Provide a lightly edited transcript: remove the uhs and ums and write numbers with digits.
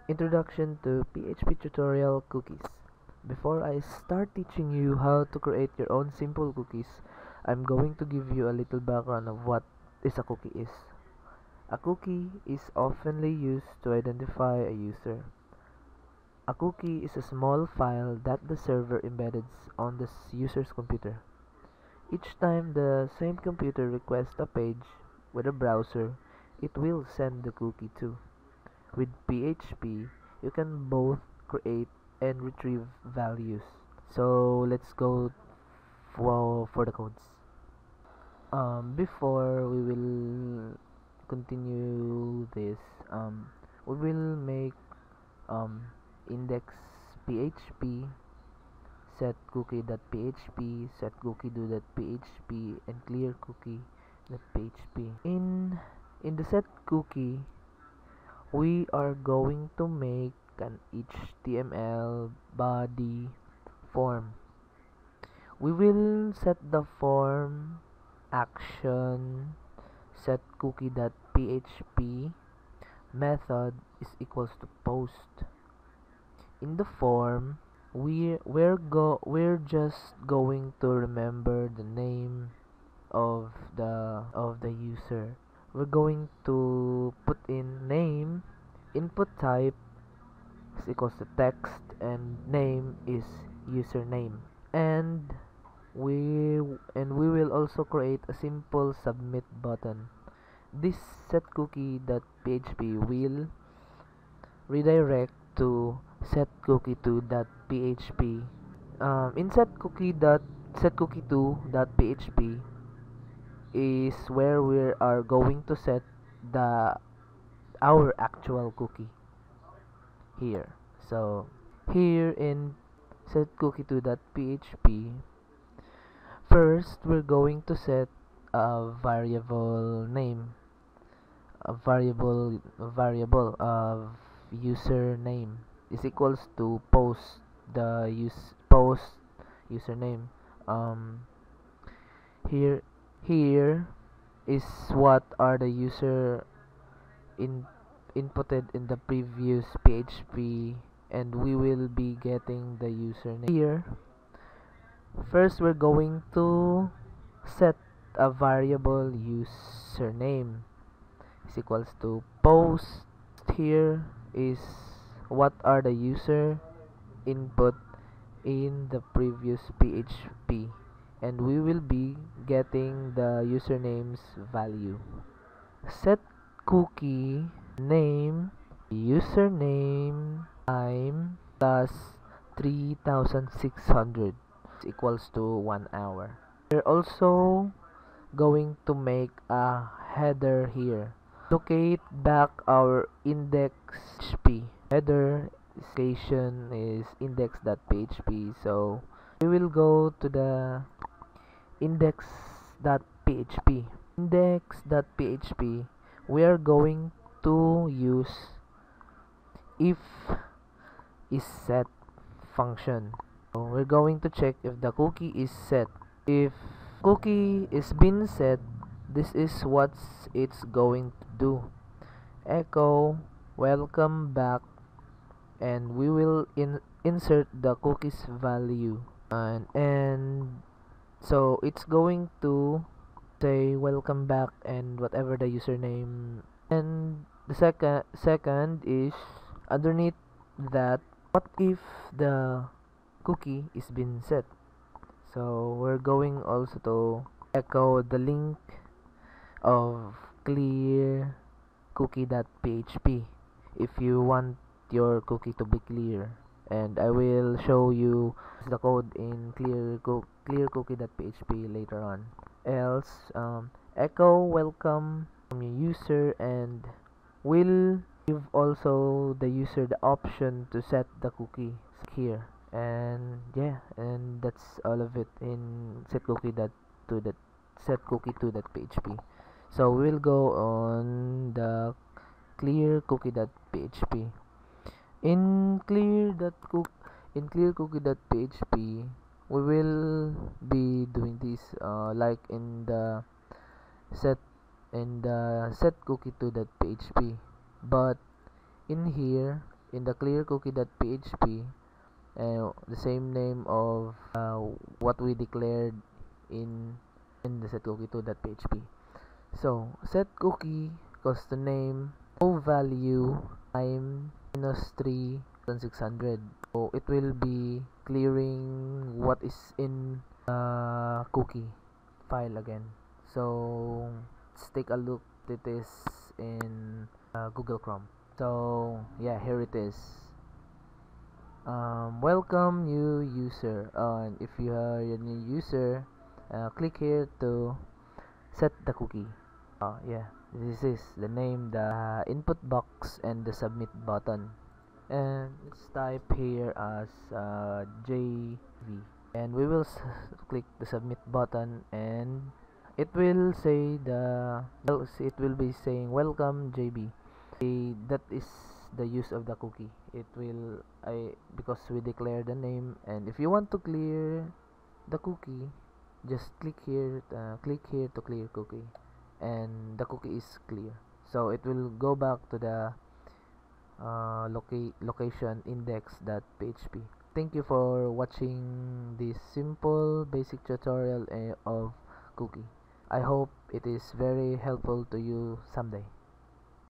Introduction to PHP tutorial cookies. Before I start teaching you how to create your own simple cookies, I'm going to give you a little background of what is a cookie is. A cookie is oftenly used to identify a user. A cookie is a small file that the server embeds on the user's computer. Each time the same computer requests a page with a browser, it will send the cookie too. With PHP, you can both create and retrieve values. So let's go for the codes. Before we will continue this, we will make um, index PHP, set cookie.php, set cookie.php, and clear cookie.php. In the set cookie, we are going to make an HTML body form. We will set the form action set cookie.php method is equals to post. In the form, we're just going to remember the name of the user. We're going to put in name, input type is equals to text, and name is username. And we will also create a simple submit button. This setcookie.php will redirect to setcookie2.php. In setcookie2.php is where we are going to set the our actual cookie here. So here in setcookie2.php, first we're going to set a variable name, a variable of username is equals to post username. Um, here here is what are the user in inputted in the previous PHP, and we will be getting the username here. First we're going to set a variable username is equals to post. Here is what are the user input in the previous PHP, and we will be getting the username's value. Set cookie name username time plus 3600 is equals to 1 hour. We're also going to make a header here. Locate back our index php. Header station is index.php, so we will go to the index.php. Index.php, we are going to use if is set function. So we're going to check if the cookie is set. If cookie is been set, this is what it's going to do. Echo welcome back, and we will insert the cookie's value, and so it's going to say welcome back and whatever the username. And the second is underneath that, what if the cookie is been set. So we're going also to echo the link of clear cookie.php if you want your cookie to be clear, and I will show you the code in clear cookie.php later on. Else, echo welcome from your user, and will give also the user the option to set the cookie here. And yeah, and that's all of it in setcookie2.php. So we'll go on the clear cookie.php. In clear cookie.php, we will be doing this like in the set cookie2.php, but in here in the clear cookie.php, the same name of what we declared in the set cookie2.php. So set cookie equals to name no value time -3600. So it will be clearing what is in cookie file again. So let's take a look at this in Google Chrome. So yeah, here it is. Welcome new user. And if you are a new user, click here to set the cookie. Yeah, this is the name, the input box, and the submit button. And let's type here as JV, and we will click the submit button, and it will say it will be saying welcome JB. That is the use of the cookie. It will because we declare the name, and if you want to clear the cookie, just click here to clear cookie, and the cookie is clear. So it will go back to the location index.php. Thank you for watching this simple basic tutorial of cookie. I hope it is very helpful to you someday.